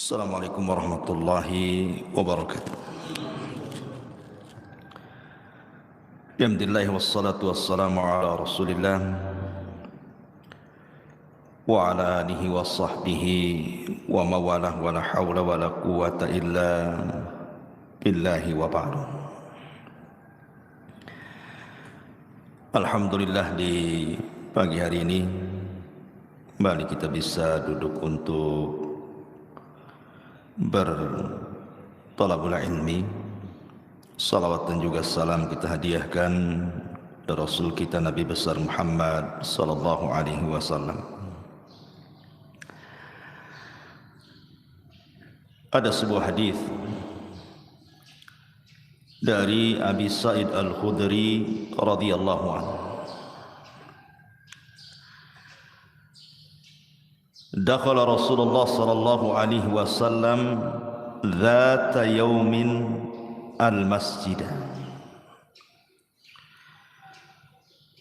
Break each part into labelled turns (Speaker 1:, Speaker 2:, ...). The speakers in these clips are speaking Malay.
Speaker 1: Assalamualaikum warahmatullahi wabarakatuh. Alhamdulillah wassalatu wassalamu ala Rasulillah wa ala alihi wa sahbihi wa mawalah wa la hawla wa la quwata illa billahi wa ba'du. Alhamdulillah, di pagi hari ini kembali kita bisa duduk untuk bertolabul ilmi. Salawat dan juga salam kita hadiahkan kepada Rasul kita Nabi besar Muhammad sallallahu alaihi wasallam. Ada sebuah hadis dari Abi Sa'id Al-Khudri radhiyallahu anhu. Dakhala Rasulullah sallallahu alaihi wasallam dzata yaumin al-masjid.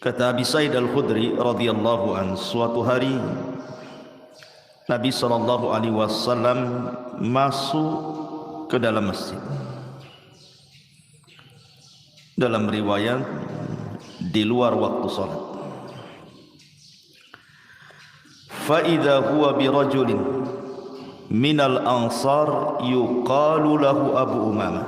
Speaker 1: Kata Abi Sa'id Al-Khudri radhiyallahu anhu, suatu hari Nabi sallallahu alaihi wasallam masuk ke dalam masjid. Dalam riwayat di luar waktu salat. فَإِذَا هُوَ بِرَجُلٍ مِنَ الْأَنصَارِ يُقَالُ لَهُ أَبُو أُمَامَةَ.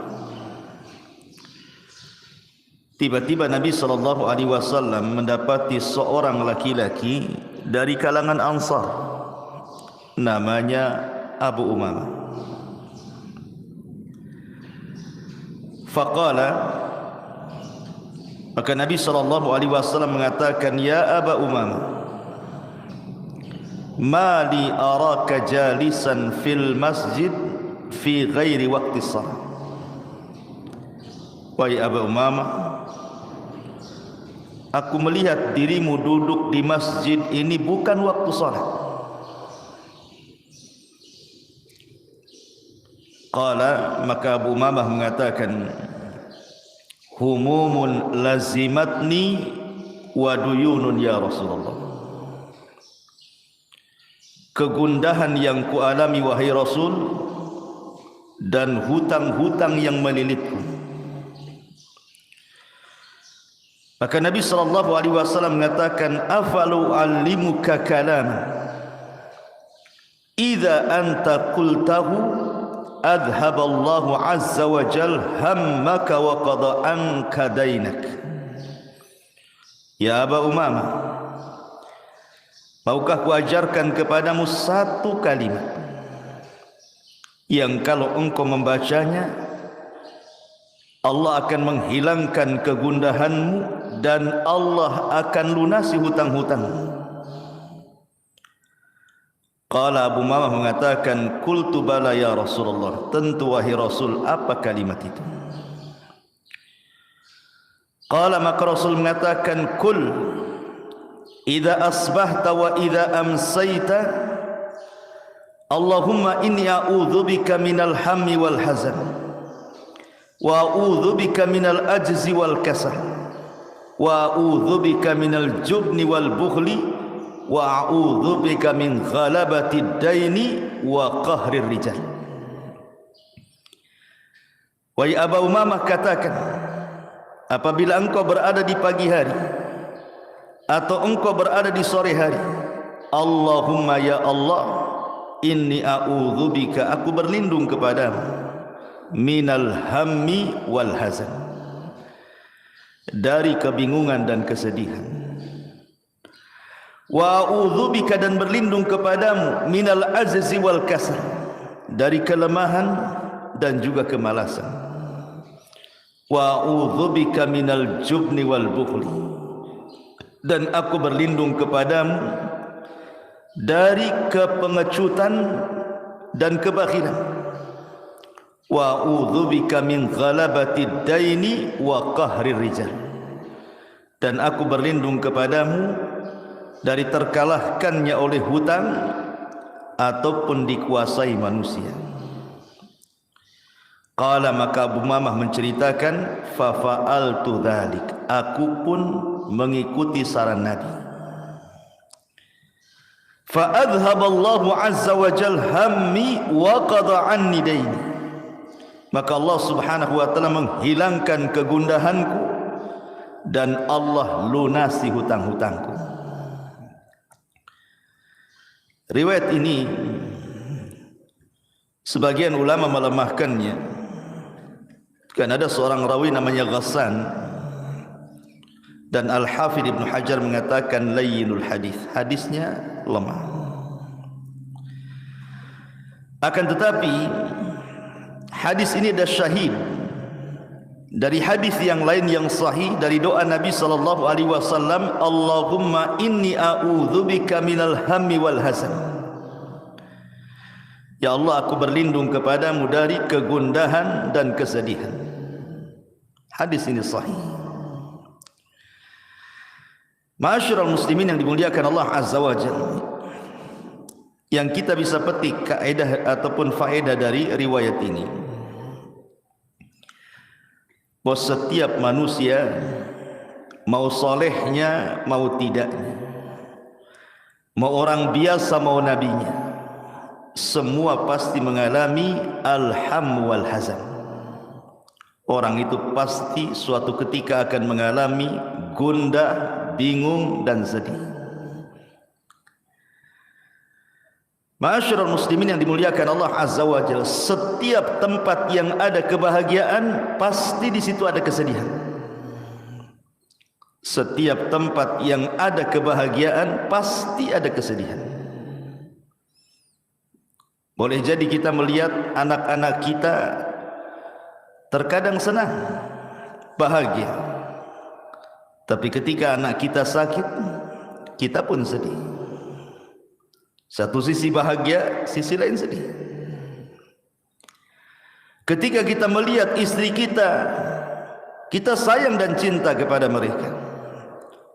Speaker 1: Tiba-tiba Nabi SAW mendapati seorang laki-laki dari kalangan Ansar, namanya Abu Umamah. Faqala, maka Nabi SAW mengatakan, Ya Aba Umamah, ma li araka jalisan fil masjid fi ghairi waqti shalah. Wahai Abu Umamah, aku melihat dirimu duduk di masjid ini bukan waktu salat. Qala, maka Abu Umamah mengatakan, humumun lazimatni wa duyunun ya Rasulullah. Kegundahan yang kualami wahai Rasul, dan hutang-hutang yang melilitku. Maka Nabi SAW mengatakan, afalu allimuka kalam idza anta qultahu adhaballahu azza wa jal hammaka wa qada anka dainak. Ya Aba Umamah, maukah kuajarkan kepadamu satu kalimat yang kalau engkau membacanya, Allah akan menghilangkan kegundahanmu dan Allah akan lunasi hutang-hutangmu. Qala, Abu Umamah mengatakan, qultu bala ya Rasulullah, tentu wahai Rasul, apa kalimat itu? Qala, maka Rasul mengatakan, kul idza asbahta wa idza amsayta Allahumma inni a'udzubika minal hammi wal hazan wa a'udzubika minal ajzi wal kasal wa a'udzubika minal jubni wal bukhli wa a'udzubika min ghalabatid daini wa qahrir rijal. Wahai Abu Umamah, katakan, apabila engkau berada di pagi hari atau engkau berada di sore hari, Allahumma ya Allah, inni a'udzubika, aku berlindung kepadamu, minal hammi wal hazan, dari kebingungan dan kesedihan, wa a'udzubika, dan berlindung kepadamu, minal ajzi wal kasal, dari kelemahan dan juga kemalasan, wa a'udzubika minal jubni wal bukhli, dan aku berlindung kepadamu dari kepengecutan dan kebakhilan, wa a'udzubika min ghalabatid daini wa qahrir rijal, dan aku berlindung kepadamu dari terkalahkannya oleh hutang ataupun dikuasai manusia. Qala, maka Abu Umamah menceritakan, fa fa'altu dzalik, aku pun mengikuti saran Nabi. adhaballahu azza wa jal hammi wa qada anni daini. Maka Allah subhanahu wa ta'ala menghilangkan kegundahanku dan Allah lunasi hutang-hutangku. Riwayat ini sebagian ulama melemahkannya, kan ada seorang rawi namanya Ghassan, dan Al-Hafidh Ibn Hajar mengatakan layyinul hadis, hadisnya lemah. Akan tetapi hadis ini ada syahid dari hadis yang lain yang sahih dari doa Nabi sallallahu alaihi wasallam, Allahumma inni a'udzubika minal hammi wal hazan. Ya Allah, aku berlindung kepadamu dari kegundahan dan kesedihan. Hadis ini sahih. Ma'asyiral muslimin yang dimuliakan Allah azza wa jalla, yang kita bisa petik kaidah ataupun faedah dari riwayat ini, bahwa setiap manusia, mau solehnya mau tidaknya, mau orang biasa mau nabinya, semua pasti mengalami alham wal hazan. Orang itu pasti suatu ketika akan mengalami gundah, bingung dan sedih. Ma'asyiral muslimin yang dimuliakan Allah azza wa jalla, setiap tempat yang ada kebahagiaan pasti di situ ada kesedihan. Setiap tempat yang ada kebahagiaan pasti ada kesedihan. Boleh jadi kita melihat anak-anak kita terkadang senang, bahagia, tapi ketika anak kita sakit, kita pun sedih. Satu sisi bahagia, sisi lain sedih. Ketika kita melihat istri kita, kita sayang dan cinta kepada mereka,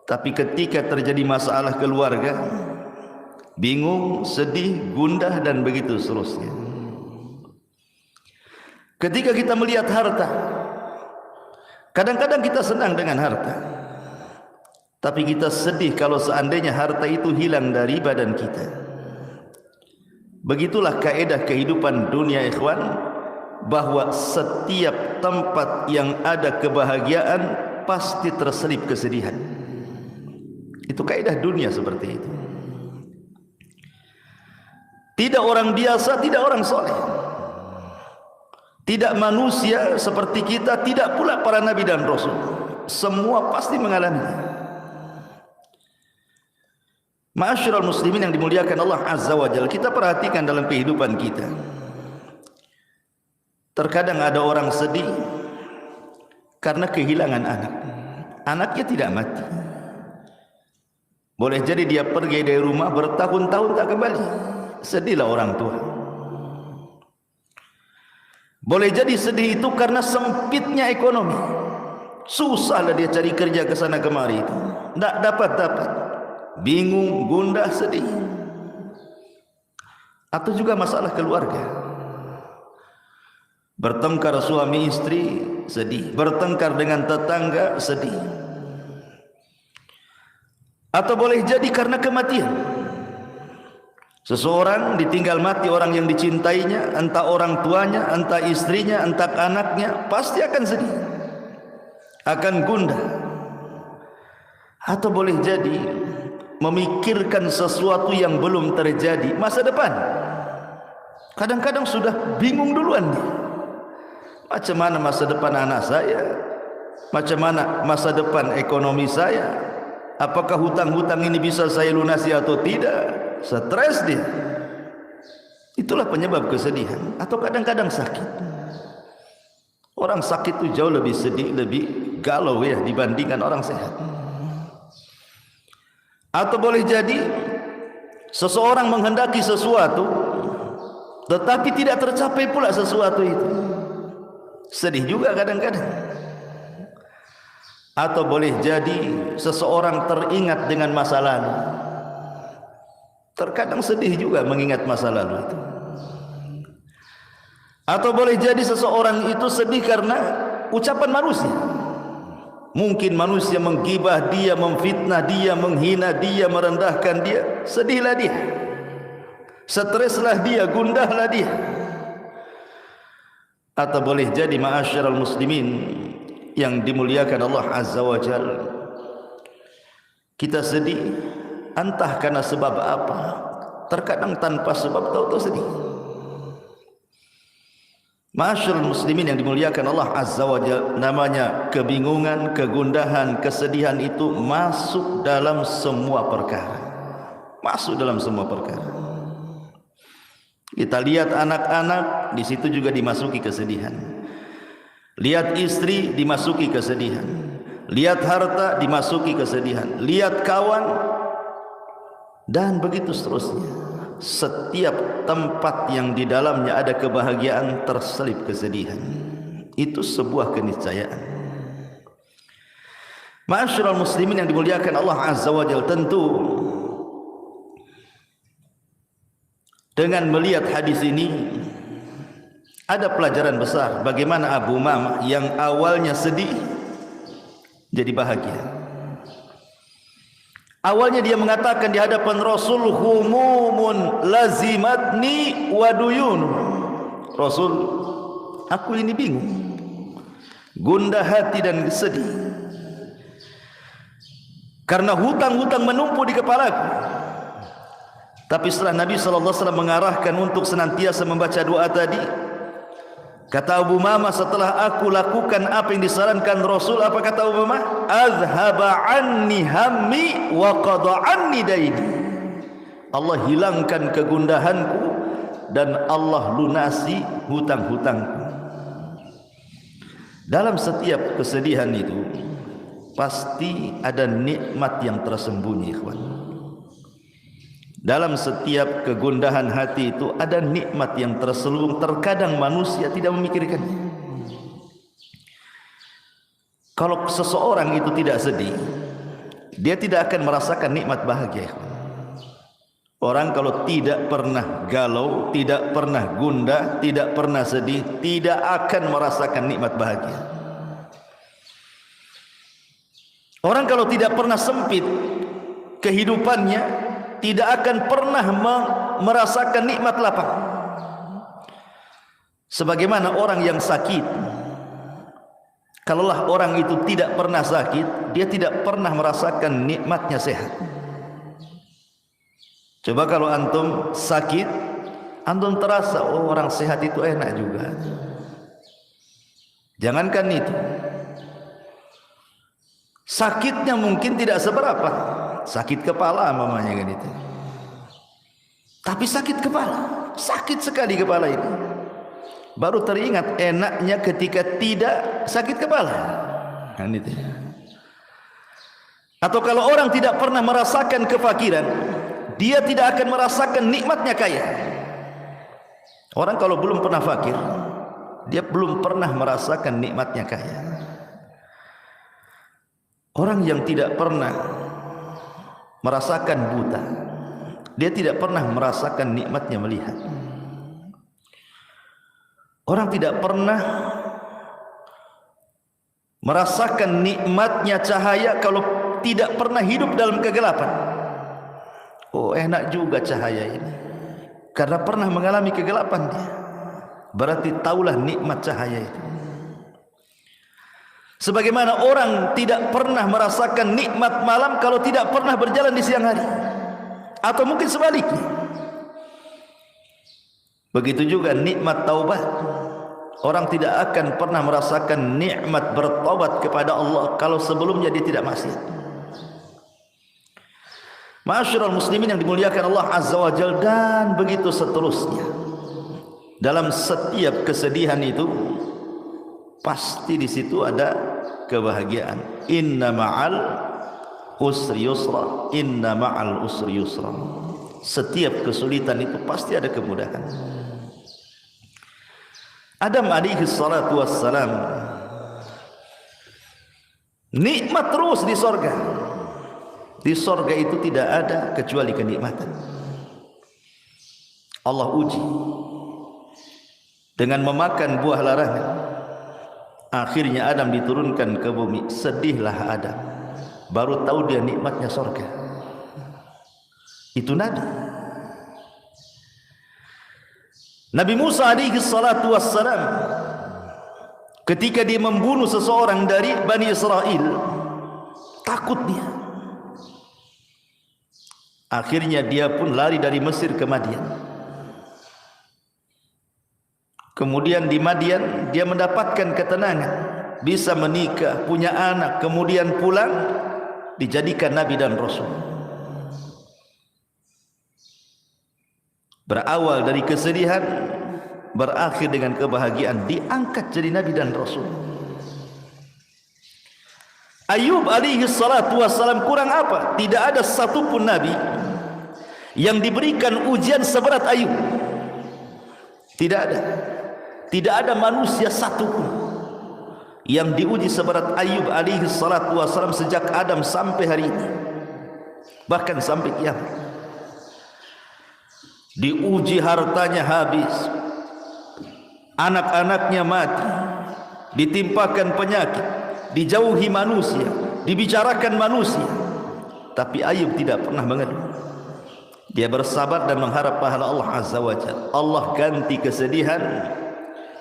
Speaker 1: tapi ketika terjadi masalah keluarga, bingung, sedih, gundah dan begitu seterusnya. Ketika kita melihat harta, kadang-kadang kita senang dengan harta, tapi kita sedih kalau seandainya harta itu hilang dari badan kita. Begitulah kaedah kehidupan dunia, ikhwan, bahwa setiap tempat yang ada kebahagiaan pasti terselip kesedihan. Itu kaedah dunia seperti itu. Tidak orang biasa, tidak orang soleh, tidak manusia seperti kita, tidak pula para nabi dan rasul, semua pasti mengalaminya. Ma'asyiral muslimin yang dimuliakan Allah azza wa jalla, kita perhatikan dalam kehidupan kita, terkadang ada orang sedih karena kehilangan anak. Anaknya tidak mati, boleh jadi dia pergi dari rumah bertahun-tahun tak kembali, sedihlah orang tua. Boleh jadi sedih itu karena sempitnya ekonomi, susahlah dia cari kerja ke sana kemari, itu tak dapat, bingung, gundah, sedih. Atau juga masalah keluarga, bertengkar suami istri, sedih, bertengkar dengan tetangga, sedih. Atau boleh jadi karena kematian, seseorang ditinggal mati orang yang dicintainya, entah orang tuanya, entah istrinya, entah anaknya, pasti akan sedih, akan gundah. Atau boleh jadi memikirkan sesuatu yang belum terjadi, masa depan. Kadang-kadang sudah bingung duluan nih, macam mana masa depan anak saya, macam mana masa depan ekonomi saya, apakah hutang-hutang ini bisa saya lunasi atau tidak, stres dia. Itulah penyebab kesedihan. Atau kadang-kadang sakit. Orang sakit itu jauh lebih sedih, lebih galau ya dibandingkan orang sehat. Atau boleh jadi seseorang menghendaki sesuatu tetapi tidak tercapai pula sesuatu itu, sedih juga kadang-kadang. Atau boleh jadi seseorang teringat dengan masa lalu, terkadang sedih juga mengingat masa lalu itu. Atau boleh jadi seseorang itu sedih karena ucapan manusia. Mungkin manusia menggibah dia, memfitnah dia, menghina dia, merendahkan dia, sedihlah dia. streslah dia, gundahlah dia. Atau boleh jadi ma'asyiral muslimin yang dimuliakan Allah Azza wa Jalla, kita sedih entah karena sebab apa, terkadang tanpa sebab tahu-tahu sedih. Ma'asyiral muslimin yang dimuliakan Allah Azza wa Jalla, namanya kebingungan, kegundahan, kesedihan itu masuk dalam semua perkara. Masuk dalam semua perkara. Kita lihat anak-anak, di situ juga dimasuki kesedihan. Lihat istri, dimasuki kesedihan. Lihat harta, dimasuki kesedihan. Lihat kawan, dan begitu seterusnya. Setiap tempat yang di dalamnya ada kebahagiaan terselip kesedihan. Itu sebuah keniscayaan. Ma'asyiral muslimin yang dimuliakan Allah Azza wa Jalla, tentu dengan melihat hadis ini ada pelajaran besar bagaimana Abu Umamah yang awalnya sedih jadi bahagia. Awalnya dia mengatakan di hadapan Rasul, humumun lazimatni wa duyun. Rasul, aku ini bingung, gundah hati dan sedih karena hutang-hutang menumpuk di kepalaku. Tapi setelah Nabi SAW mengarahkan untuk senantiasa membaca doa tadi, kata Abu Umamah, setelah aku lakukan apa yang disarankan Rasul, apa kata Abu Umamah? Azhaba anni hammi wa qada anni daini. Allah hilangkan kegundahanku dan Allah lunasi hutang-hutangku. Dalam setiap kesedihan itu pasti ada nikmat yang tersembunyi, ikhwan. Dalam setiap kegundahan hati itu ada nikmat yang terselubung. Terkadang manusia tidak memikirkannya. Kalau seseorang itu tidak sedih, dia tidak akan merasakan nikmat bahagia. Orang kalau tidak pernah galau, tidak pernah gundah, tidak pernah sedih, tidak akan merasakan nikmat bahagia. Orang kalau tidak pernah sempit kehidupannya, tidak akan pernah merasakan nikmat lapang. Sebagaimana orang yang sakit, kalaulah orang itu tidak pernah sakit, dia tidak pernah merasakan nikmatnya sehat. Coba kalau antum sakit, antum terasa, oh, orang sehat itu enak juga. Jangankan itu, sakitnya mungkin tidak seberapa, sakit kepala mamanya kan itu. Tapi sakit kepala, sakit sekali kepala ini. Baru teringat enaknya ketika tidak sakit kepala. Kan itu. Atau kalau orang tidak pernah merasakan kefakiran, dia tidak akan merasakan nikmatnya kaya. Orang kalau belum pernah fakir, dia belum pernah merasakan nikmatnya kaya. Orang yang tidak pernah merasakan buta, dia tidak pernah merasakan nikmatnya melihat. Orang tidak pernah merasakan nikmatnya cahaya kalau tidak pernah hidup dalam kegelapan. Oh, enak juga cahaya ini, karena pernah mengalami kegelapan dia. Berarti taulah nikmat cahaya itu. Sebagaimana orang tidak pernah merasakan nikmat malam kalau tidak pernah berjalan di siang hari, atau mungkin sebaliknya. Begitu juga nikmat taubat. Orang tidak akan pernah merasakan nikmat bertaubat kepada Allah kalau sebelumnya dia tidak maksiat. Ma'asyiral muslimin yang dimuliakan Allah Azza wa Jalla, dan begitu seterusnya. Dalam setiap kesedihan itu pasti di situ ada kebahagiaan. Inna ma'al usri yusra, inna ma'al usri yusra. Setiap kesulitan itu pasti ada kemudahan. Adam alaihi salatu wassalam nikmat terus di sorga. Di sorga itu tidak ada kecuali kenikmatan. Allah uji dengan memakan buah larangan. Akhirnya Adam diturunkan ke bumi. Sedihlah Adam, baru tahu dia nikmatnya sorga. Itu Nabi. Nabi Musa alaihi salatu wassalam ketika dia membunuh seseorang dari Bani Israel, takut dia. Akhirnya dia pun lari dari Mesir ke Madian. Kemudian di Madian dia mendapatkan ketenangan, bisa menikah, punya anak, kemudian pulang dijadikan nabi dan rasul. Berawal dari kesedihan, berakhir dengan kebahagiaan, diangkat jadi nabi dan rasul. Ayub alaihi salatu wassalam kurang apa? Tidak ada satupun nabi yang diberikan ujian seberat Ayub. Tidak ada. Tidak ada manusia satupun yang diuji seberat Ayub alaihi salatu wassalam sejak Adam sampai hari ini, bahkan sampai kiamat. Diuji hartanya habis, anak-anaknya mati, ditimpakan penyakit, dijauhi manusia, dibicarakan manusia, tapi Ayub tidak pernah mengeluh. Dia bersabar dan mengharap pahala Allah Azza wa Jalla. Allah ganti kesedihan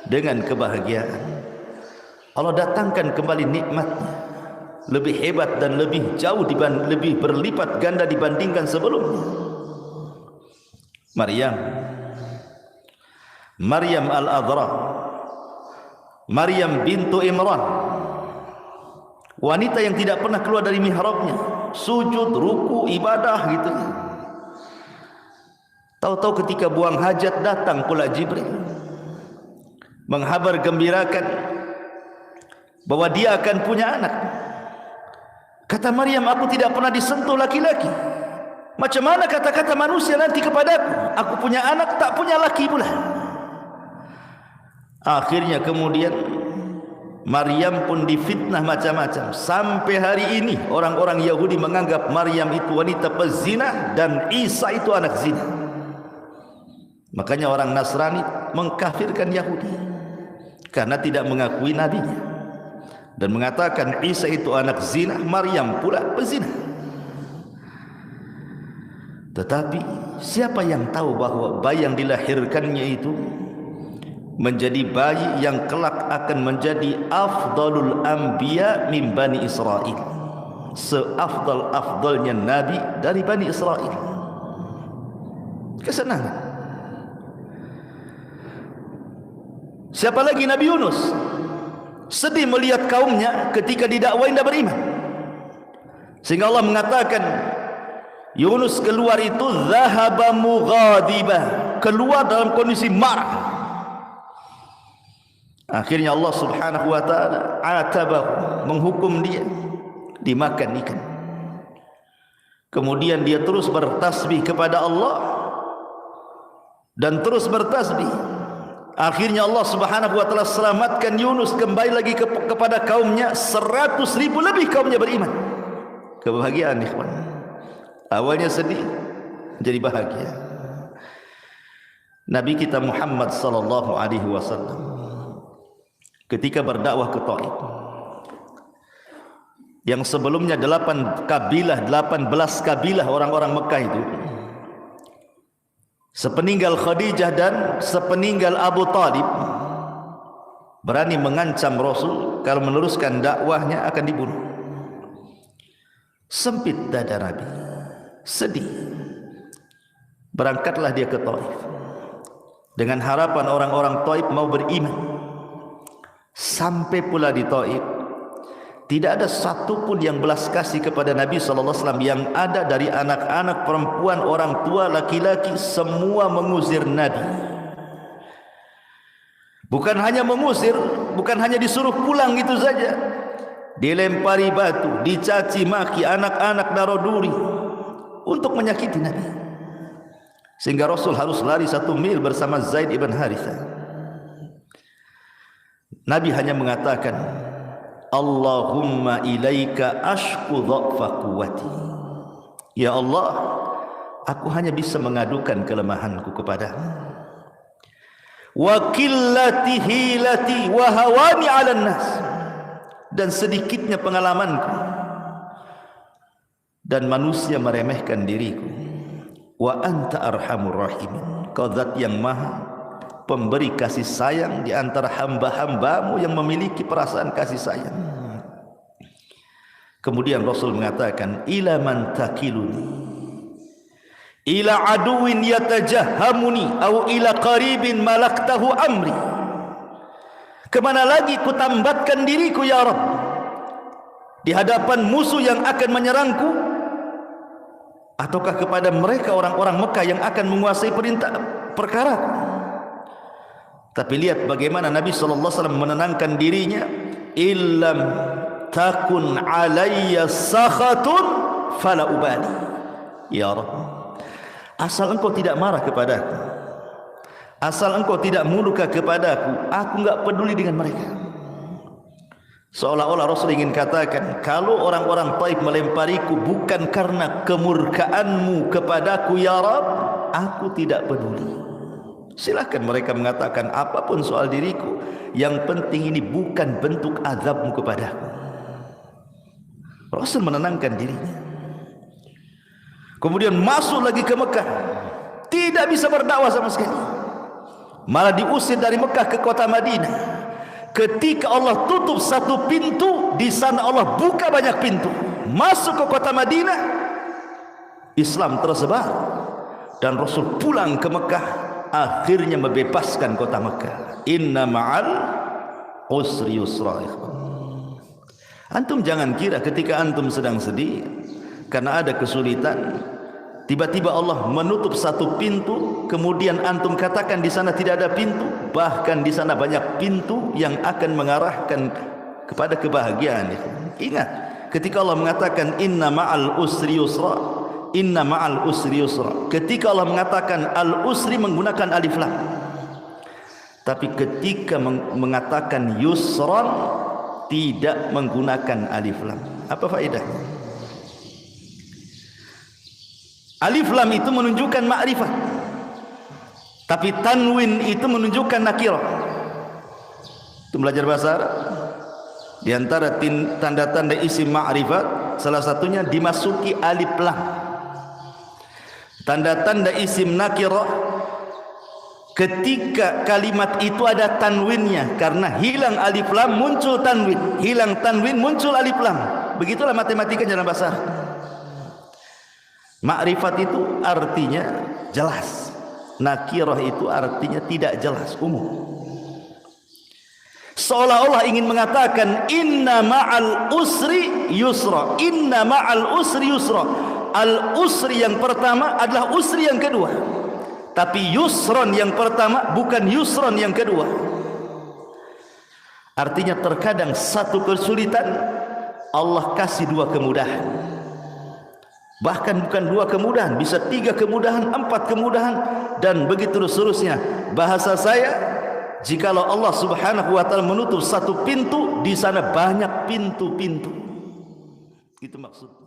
Speaker 1: dengan kebahagiaan. Allah datangkan kembali nikmatnya, lebih hebat dan lebih jauh, lebih berlipat ganda dibandingkan sebelumnya. Maryam al-Adra, Maryam bintu Imran, wanita yang tidak pernah keluar dari mihrabnya, sujud, ruku, ibadah gitu. Tahu-tahu ketika buang hajat datang pula Jibril menghabar gembirakan bahwa dia akan punya anak. Kata Maryam, aku tidak pernah disentuh laki-laki. Macam mana kata-kata manusia nanti kepadaku? Aku punya anak, tak punya laki pula. Akhirnya kemudian Maryam pun difitnah macam-macam. Sampai hari ini orang-orang Yahudi menganggap Maryam itu wanita pezina dan Isa itu anak zina. Makanya orang Nasrani mengkafirkan Yahudi karena tidak mengakui nabinya dan mengatakan Isa itu anak zina, Maryam pula pezina. Tetapi siapa yang tahu bahwa bayi yang dilahirkannya itu menjadi bayi yang kelak akan menjadi afdalul anbiya min Bani Israel, seafdal-afdalnya nabi dari Bani Israel. Kesenangan. Siapa lagi? Nabi Yunus sedih melihat kaumnya ketika didakwain tidak beriman, sehingga Allah mengatakan Yunus keluar itu zahaba mughadibah, keluar dalam kondisi marah. Akhirnya Allah Subhanahu wa taala atabahu, menghukum dia dimakan ikan. Kemudian dia terus bertasbih kepada Allah dan terus bertasbih. Akhirnya Allah Subhanahu wa taala selamatkan Yunus kembali lagi kepada kaumnya. 100.000 lebih kaumnya beriman. Kebahagiaan ikhwan. Awalnya sedih, jadi bahagia. Nabi kita Muhammad sallallahu alaihi wasallam ketika berdakwah ke Taif, yang sebelumnya 18 kabilah orang-orang Mekah itu, sepeninggal Khadijah dan sepeninggal Abu Talib, berani mengancam Rasul kalau meneruskan dakwahnya akan dibunuh. Sempit dada Nabi, sedih. Berangkatlah dia ke Taif dengan harapan orang-orang Taif mau beriman. Sampai pula di Taif, tidak ada satupun yang belas kasih kepada Nabi SAW. Yang ada dari anak-anak, perempuan, orang tua, laki-laki, semua mengusir Nabi. Bukan hanya mengusir, bukan hanya disuruh pulang gitu saja, dilempari batu, dicaci maki, anak-anak daro duri untuk menyakiti Nabi, sehingga Rasul harus lari 1 mil bersama Zaid ibn Harithah. Nabi hanya mengatakan, Allahumma ilaika ashku dha'fa quwwati. Ya Allah, aku hanya bisa mengadukan kelemahanku kepadamu. Wa qillati hilati wa hawani 'alan nas, dan sedikitnya pengalamanku dan manusia meremehkan diriku. Wa anta arhamur rahimin, kau zat yang maha pemberi kasih sayang di antara hamba-hambamu yang memiliki perasaan kasih sayang. Kemudian Rasul mengatakan, ila man takiluni, ila aduwin yatajahamuni, au ila qaribin malaktahu amri. Kemana lagi ku tambatkan diriku ya Rabb? Di hadapan musuh yang akan menyerangku, ataukah kepada mereka orang-orang Mekah yang akan menguasai perkara? Tapi lihat bagaimana Nabi SAW menenangkan dirinya. Illam takun alayya sakhatun fala ubali. Ya Rabb, asal engkau tidak marah kepadaku, asal engkau tidak murka kepadaku, aku enggak peduli dengan mereka. Seolah-olah Rasul ingin katakan, kalau orang-orang Taif melempariku bukan karena kemurkaanmu kepadaku ya Rabb, aku tidak peduli. Silahkan mereka mengatakan apapun soal diriku, yang penting ini bukan bentuk azabmu kepadaku. Rasul menenangkan dirinya. Kemudian masuk lagi ke Mekah, tidak bisa berdakwah sama sekali, malah diusir dari Mekah ke kota Madinah. Ketika Allah tutup satu pintu, di sana Allah buka banyak pintu. Masuk ke kota Madinah, Islam tersebar, dan Rasul pulang ke Mekah, akhirnya membebaskan kota Mekah. Inna ma'al usri yusra. Antum jangan kira ketika antum sedang sedih karena ada kesulitan, tiba-tiba Allah menutup satu pintu, kemudian antum katakan di sana tidak ada pintu. Bahkan di sana banyak pintu yang akan mengarahkan kepada kebahagiaan. Ingat, ketika Allah mengatakan inna ma'al usri yusra, inna ma'al usri yusra, ketika Allah mengatakan al-usri menggunakan alif lam. Tapi ketika mengatakan yusran tidak menggunakan alif lam. Apa faedahnya? Alif lam itu menunjukkan ma'rifat, tapi tanwin itu menunjukkan nakirah. Itu belajar bahasa Arab. Di antara tanda-tanda isim ma'rifat, salah satunya dimasuki alif lam. Tanda-tanda isim nakirah, ketika kalimat itu ada tanwinnya, karena hilang alif lam muncul tanwin, hilang tanwin muncul alif lam. Begitulah matematika dalam bahasa Arab. Ma'rifat itu artinya jelas, nakirah itu artinya tidak jelas, umum. Seolah-olah ingin mengatakan inna ma'al usri yusra, inna ma'al usri yusra. Al-usri yang pertama adalah usri yang kedua, tapi yusron yang pertama bukan yusron yang kedua. Artinya terkadang satu kesulitan Allah kasih dua kemudahan. Bahkan bukan dua kemudahan, bisa 3 kemudahan, 4 kemudahan, dan begitu seterusnya. Bahasa saya, jikalau Allah Subhanahu wa ta'ala menutup satu pintu, di sana banyak pintu-pintu. Itu maksud.